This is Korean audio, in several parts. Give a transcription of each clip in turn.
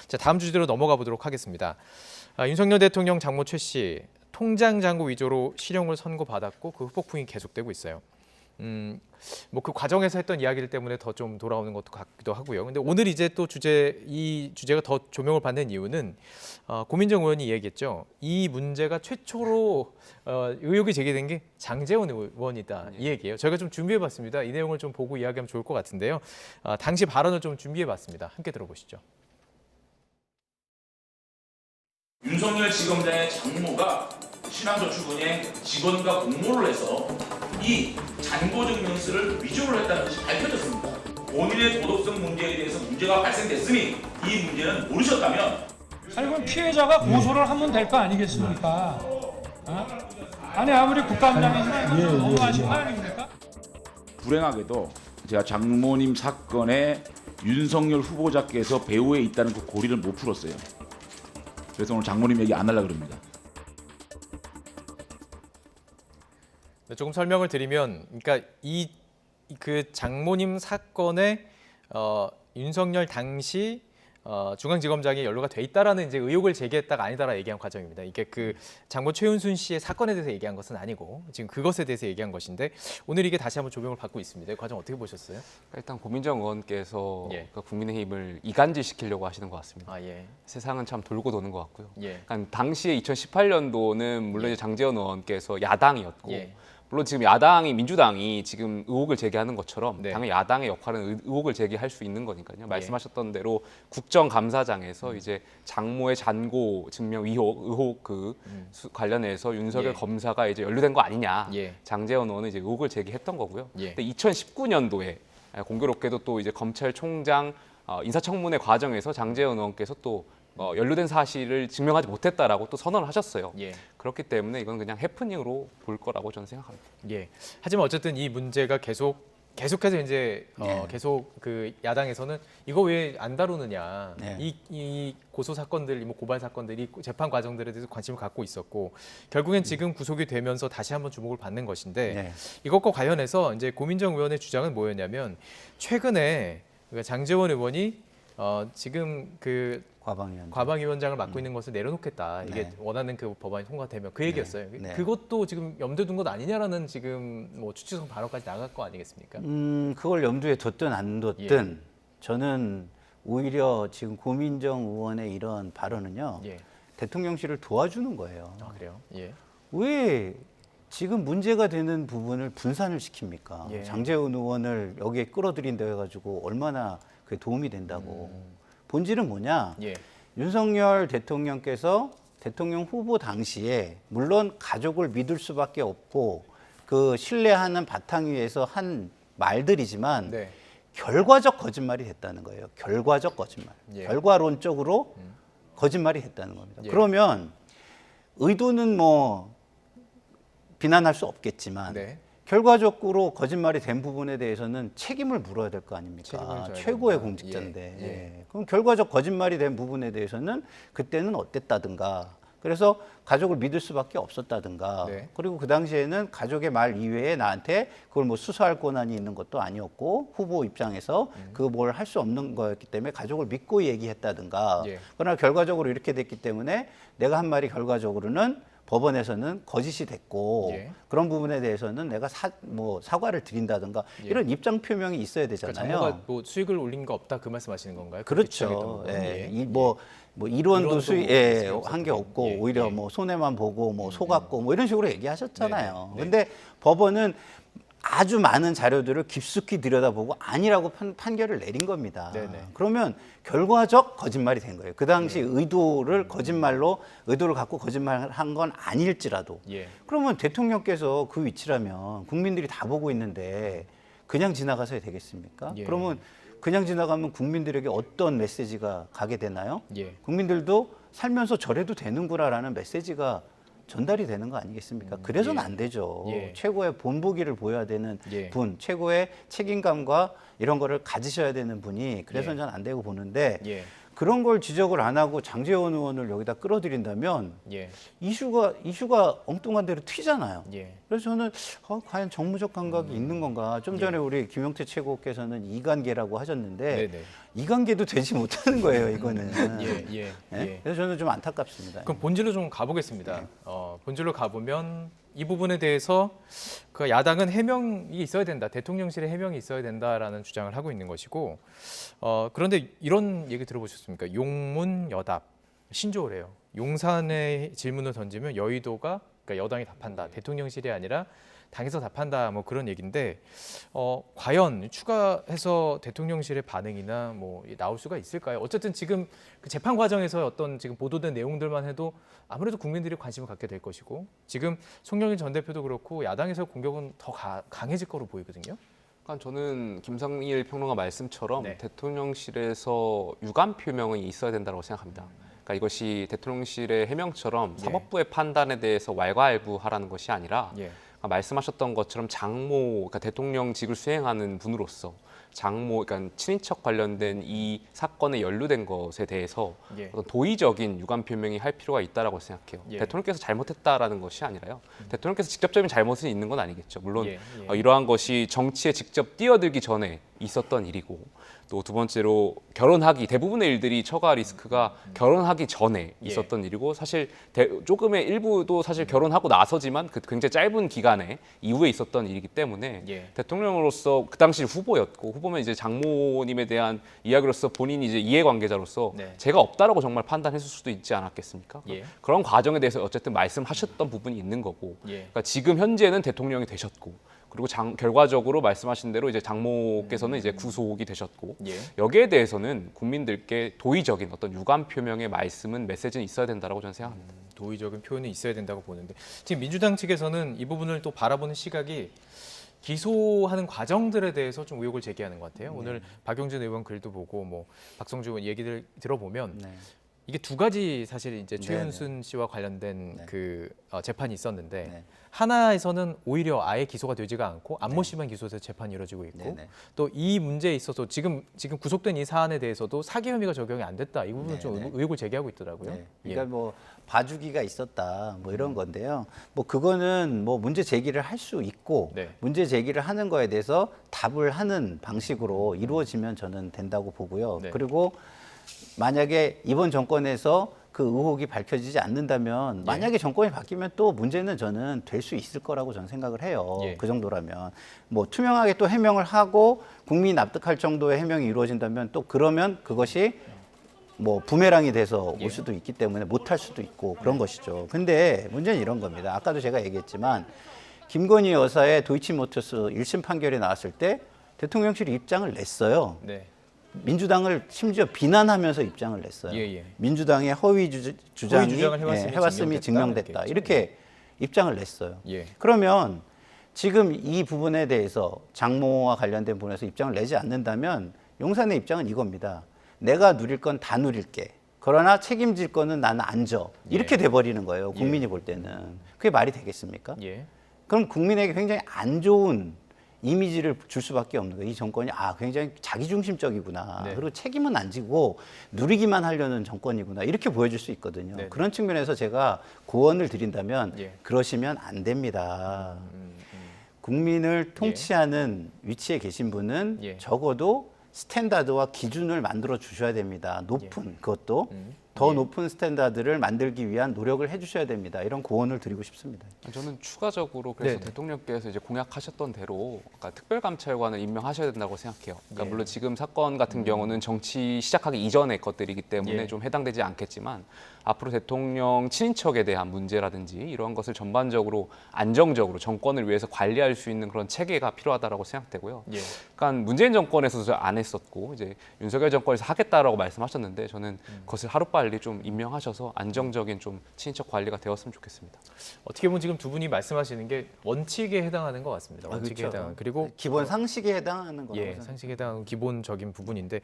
자, 다음 주제로 넘어가 보도록 하겠습니다. 윤석열 대통령 장모 최 씨 통장 잔고 위조로 실형을 선고받았고 그 후폭풍이 계속되고 있어요. 뭐 그 과정에서 했던 이야기들 때문에 더 좀 돌아오는 것도 같기도 하고요. 근데 오늘 이제 또 이 주제가 더 조명을 받는 이유는 고민정 의원이 얘기했죠. 이 문제가 최초로 의혹이 제기된 게 장제원 의원이다 이 얘기예요. 저희가 좀 준비해봤습니다. 이 내용을 좀 보고 이야기하면 좋을 것 같은데요. 당시 발언을 좀 준비해봤습니다. 함께 들어보시죠. 윤석열 지검장의 장모가 신한저축은행 직원과 공모를 해서 이 잔고증명서를 위조를 했다는 것이 밝혀졌습니다. 본인의 도덕성 문제에 대해서 문제가 발생됐으니 이 문제는 모르셨다면 아니 그럼 피해자가 고소를 하면 될 거 아니겠습니까? 아니 아무리 국감장이지만 너무하신 거 아닙니까? 불행하게도 제가 장모님 사건에 윤석열 후보자께서 배후에 있다는 그 고리를 못 풀었어요. 그래서 오늘 장모님 얘기 안 하려고 그럽니다. 네, 조금 설명을 드리면, 그러니까 그 장모님 사건에 윤석열 당시 중앙지검장이 연루가 돼 있다라는 이제 의혹을 제기했다가 아니다라 얘기한 과정입니다. 이게 그 장모 최은순 씨의 사건에 대해서 얘기한 것은 아니고 지금 그것에 대해서 얘기한 것인데 오늘 이게 다시 한번 조명을 받고 있습니다. 이 과정 어떻게 보셨어요? 일단 고민정 의원께서 예. 국민의힘을 이간질시키려고 하시는 것 같습니다. 예. 세상은 참 돌고 도는 것 같고요. 예. 그러니까 당시에 2018년도는 물론 예. 이제 장제원 의원께서 야당이었고 예. 물론 지금 민주당이 지금 의혹을 제기하는 것처럼 네. 당연히 야당의 역할은 의혹을 제기할 수 있는 거니까요. 말씀하셨던 대로 국정감사장에서 이제 장모의 잔고 증명 의혹 관련해서 윤석열 예. 검사가 이제 연루된 거 아니냐. 예. 장제원 의원은 이제 의혹을 제기했던 거고요. 예. 근데 2019년도에 공교롭게도 또 이제 검찰총장 인사청문회 과정에서 장제원 의원께서 또 연루된 사실을 증명하지 못했다라고 또 선언을 하셨어요. 예. 그렇기 때문에 이건 그냥 해프닝으로 볼 거라고 저는 생각합니다. 예. 하지만 어쨌든 이 문제가 계속해서 이제 계속 그 야당에서는 이거 왜 안 다루느냐. 네. 이 고소 사건들, 뭐 고발 사건들이 재판 과정들에 대해서 관심을 갖고 있었고 결국엔 지금 구속이 되면서 다시 한번 주목을 받는 것인데 네. 이것과 관련해서 이제 고민정 의원의 주장은 뭐였냐면 최근에 장제원 의원이 지금 그 과방위원장을 맡고 있는 것을 내려놓겠다. 이게 네. 원하는 그 법안이 통과되면 그 얘기였어요. 네. 그것도 지금 염두에 둔 것 아니냐라는 지금 뭐 추측성 발언까지 나갈 거 아니겠습니까? 그걸 염두에 뒀든 안 뒀든 저는 오히려 지금 고민정 의원의 이런 발언은요. 예. 대통령실을 도와주는 거예요. 아 그래요? 예. 왜 지금 문제가 되는 부분을 분산을 시킵니까? 예. 장제원 의원을 여기에 끌어들인다 해가지고 얼마나 그게 도움이 된다고. 본질은 뭐냐? 예. 윤석열 대통령께서 대통령 후보 당시에 물론 가족을 믿을 수밖에 없고 그 신뢰하는 바탕 위에서 한 말들이지만 네. 결과적 거짓말이 됐다는 거예요. 결과적 거짓말. 예. 결과론적으로 거짓말이 됐다는 겁니다. 예. 그러면 의도는 뭐 비난할 수 없겠지만 네. 결과적으로 거짓말이 된 부분에 대해서는 책임을 물어야 될 거 책임을 아닙니까? 져야 최고의 된다. 공직자인데. 예. 예. 그럼 결과적 거짓말이 된 부분에 대해서는 그때는 어땠다든가. 그래서 가족을 믿을 수밖에 없었다든가. 네. 그리고 그 당시에는 가족의 말 이외에 나한테 그걸 뭐 수사할 권한이 있는 것도 아니었고 후보 입장에서 그 뭘 할 수 없는 거였기 때문에 가족을 믿고 얘기했다든가. 예. 그러나 결과적으로 이렇게 됐기 때문에 내가 한 말이 결과적으로는 법원에서는 거짓이 됐고 예. 그런 부분에 대해서는 내가 사과를 드린다든가 예. 이런 입장 표명이 있어야 그러니까 되잖아요. 장모가 뭐 수익을 올린 거 없다 그 말씀하시는 건가요? 그렇죠. 예. 뭐 이론도 이론도 수익 한 게 없고 예. 오히려 예. 뭐 손해만 보고 뭐 속았고 뭐 이런 식으로 얘기하셨잖아요. 네. 근데 법원은 아주 많은 자료들을 깊숙이 들여다보고 아니라고 판결을 내린 겁니다. 네네. 그러면 결과적 거짓말이 된 거예요. 그 당시 의도를 의도를 갖고 거짓말한 건 아닐지라도. 예. 그러면 대통령께서 그 위치라면 국민들이 다 보고 있는데 그냥 지나가서 되겠습니까? 예. 그러면 그냥 지나가면 국민들에게 어떤 메시지가 가게 되나요? 예. 국민들도 살면서 저래도 되는구나라는 메시지가 전달이 되는 거 아니겠습니까? 그래서는 예. 안 되죠. 예. 최고의 본보기를 보여야 되는 예. 최고의 책임감과 이런 거를 가지셔야 되는 분이 그래서는 예. 저는 안 되고 보는데 예. 그런 걸 지적을 안 하고 장제원 의원을 여기다 끌어들인다면 예. 이슈가 엉뚱한 대로 튀잖아요. 예. 그래서 저는 과연 정무적 감각이 있는 건가? 좀 전에 우리 김용태 최고께서는 이관계라고 하셨는데 네네. 이관계도 되지 못하는 거예요, 이거는. 예. 예? 그래서 저는 좀 안타깝습니다. 그럼 본질로 좀 가보겠습니다. 본질로 가보면 이 부분에 대해서 그 야당은 해명이 있어야 된다, 대통령실에 해명이 있어야 된다라는 주장을 하고 있는 것이고, 그런데 이런 얘기 들어보셨습니까? 용문여답, 신조어래요. 용산에 질문을 던지면 여의도가, 그러니까 여당이 답한다, 대통령실이 아니라 당에서 답한다, 뭐 그런 얘기인데, 과연 추가해서 대통령실의 반응이나 뭐 나올 수가 있을까요? 어쨌든 지금 그 재판 과정에서 어떤 지금 보도된 내용들만 해도 아무래도 국민들이 관심을 갖게 될 것이고, 지금 송영길 전 대표도 그렇고 야당에서 공격은 더 강해질 거로 보이거든요. 그러니까 저는 김상일 평론가 말씀처럼 네. 대통령실에서 유감 표명이 있어야 된다고 생각합니다. 그러니까 이것이 대통령실의 해명처럼 예. 사법부의 판단에 대해서 왈가왈부하라는 것이 아니라 예. 말씀하셨던 것처럼 장모, 그러니까 대통령직을 수행하는 분으로서 장모, 그러니까 친인척 관련된 이 사건에 연루된 것에 대해서 예. 어떤 도의적인 유감 표명이 할 필요가 있다라고 생각해요. 예. 대통령께서 잘못했다라는 것이 아니라요. 대통령께서 직접적인 잘못은 있는 건 아니겠죠. 물론 예. 이러한 것이 정치에 직접 뛰어들기 전에 있었던 일이고, 또 두 번째로 결혼하기, 대부분의 일들이 처가 리스크가 결혼하기 전에 예. 있었던 일이고, 사실 조금의 일부도 사실 결혼하고 나서지만 그 굉장히 짧은 기간에 이후에 있었던 일이기 때문에 예. 대통령으로서 그 당시 후보였고, 후보면 이제 장모님에 대한 이야기로서 본인이 이제 이해관계자로서 네. 제가 없다라고 정말 판단했을 수도 있지 않았겠습니까? 예. 그런 과정에 대해서 어쨌든 말씀하셨던 부분이 있는 거고, 예. 그러니까 지금 현재는 대통령이 되셨고, 그리고 결과적으로 말씀하신 대로 이제 장모께서는 이제 구속이 되셨고, 예. 여기에 대해서는 국민들께 도의적인 어떤 유감 표명의 말씀은 메시지는 있어야 된다라고 저는 생각합니다. 도의적인 표현이 있어야 된다고 보는데, 지금 민주당 측에서는 이 부분을 또 바라보는 시각이 기소하는 과정들에 대해서 좀 의혹을 제기하는 것 같아요. 오늘 박용진 의원 글도 보고 뭐 박성주 의원 얘기를 들어보면 네. 이게 두 가지 사실 이제 네네. 최윤순 씨와 관련된 네. 그 재판이 있었는데, 네. 하나에서는 오히려 아예 기소가 되지가 않고 안모 씨만 기소돼서 재판이 이루어지고 있고, 네네. 또 이 문제에 있어서 지금 구속된 이 사안에 대해서도 사기 혐의가 적용이 안 됐다, 이 부분은 좀 네네. 의혹을 제기하고 있더라고요. 네. 예. 그러니까 뭐 봐주기가 있었다 뭐 이런 건데요. 뭐 그거는 뭐 문제 제기를 할 수 있고 네. 문제 제기를 하는 거에 대해서 답을 하는 방식으로 이루어지면 저는 된다고 보고요. 네. 그리고 만약에 이번 정권에서 그 의혹이 밝혀지지 않는다면, 만약에 정권이 바뀌면 또 문제는 저는 될 수 있을 거라고 저는 생각을 해요. 예. 그 정도라면 뭐 투명하게 또 해명을 하고 국민이 납득할 정도의 해명이 이루어진다면, 또 그러면 그것이 뭐 부메랑이 돼서 올 수도 있기 때문에 못할 수도 있고 그런 것이죠. 근데 문제는 이런 겁니다. 아까도 제가 얘기했지만 김건희 여사의 도이치모터스 1심 판결이 나왔을 때 대통령실이 입장을 냈어요. 네. 민주당을 심지어 비난하면서 입장을 냈어요. 예. 민주당의 허위 주장이 주장을 해왔음이 증명됐다. 이렇게 입장을 냈어요. 예. 그러면 지금 이 부분에 대해서 장모와 관련된 부분에서 입장을 내지 않는다면 용산의 입장은 이겁니다. 내가 누릴 건 다 누릴게. 그러나 책임질 거는 나는 안 져. 이렇게 돼버리는 거예요. 국민이 볼 때는. 그게 말이 되겠습니까? 예. 그럼 국민에게 굉장히 안 좋은 이미지를 줄 수밖에 없는 거예요. 이 정권이 굉장히 자기중심적이구나. 네. 그리고 책임은 안 지고 누리기만 하려는 정권이구나. 이렇게 보여줄 수 있거든요. 네. 그런 측면에서 제가 고언을 드린다면 예. 그러시면 안 됩니다. 국민을 통치하는 위치에 계신 분은 예. 적어도 스탠다드와 기준을 만들어 주셔야 됩니다. 높은 그것도 더 높은 스탠다드를 만들기 위한 노력을 해주셔야 됩니다. 이런 고언을 드리고 싶습니다. 저는 추가적으로 그래서 네네. 대통령께서 이제 공약하셨던 대로 아까 특별감찰관을 임명하셔야 된다고 생각해요. 그러니까 예. 물론 지금 사건 같은 경우는 정치 시작하기 이전의 것들이기 때문에 예. 좀 해당되지 않겠지만, 앞으로 대통령 친인척에 대한 문제라든지 이러한 것을 전반적으로 안정적으로 정권을 위해서 관리할 수 있는 그런 체계가 필요하다라고 생각되고요. 예. 그러니까 문재인 정권에서도 안 했었고 이제 윤석열 정권에서 하겠다라고 말씀하셨는데, 저는 그것을 하루빨리 좀 임명하셔서 안정적인 좀 친인척 관리가 되었으면 좋겠습니다. 어떻게 보면 지금 두 분이 말씀하시는 게 원칙에 해당하는 것 같습니다. 원칙에 그렇죠. 해당하는. 그리고 기본 상식에 해당하는 거라고 예, 생각합니다. 상식에 해당하는 기본적인 부분인데,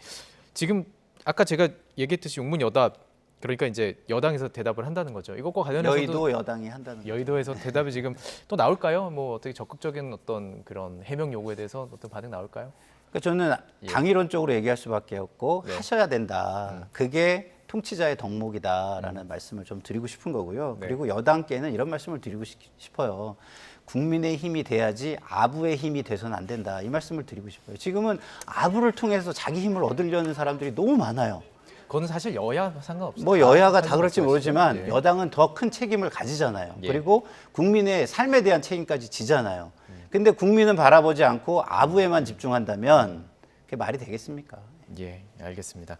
지금 아까 제가 얘기했듯이 용문여답, 그러니까 이제 여당에서 대답을 한다는 거죠. 이것과 관련해서도 여의도 여당이 한다는 거죠. 여의도에서 대답이 지금 또 나올까요? 뭐 어떻게 적극적인 어떤 그런 해명 요구에 대해서 어떤 반응 나올까요? 그러니까 저는 당위론적으로 얘기할 수밖에 없고 네. 하셔야 된다. 그게 통치자의 덕목이다라는 말씀을 좀 드리고 싶은 거고요. 네. 그리고 여당께는 이런 말씀을 드리고 싶어요. 국민의 힘이 돼야지 아부의 힘이 돼서는 안 된다. 이 말씀을 드리고 싶어요. 지금은 아부를 통해서 자기 힘을 얻으려는 사람들이 너무 많아요. 그거는 사실 여야 상관없어요. 뭐 여야가 다 그럴지 말씀하시죠. 모르지만 예. 여당은 더 큰 책임을 가지잖아요. 예. 그리고 국민의 삶에 대한 책임까지 지잖아요. 근데 국민은 바라보지 않고 아부에만 집중한다면 그게 말이 되겠습니까? 예, 알겠습니다.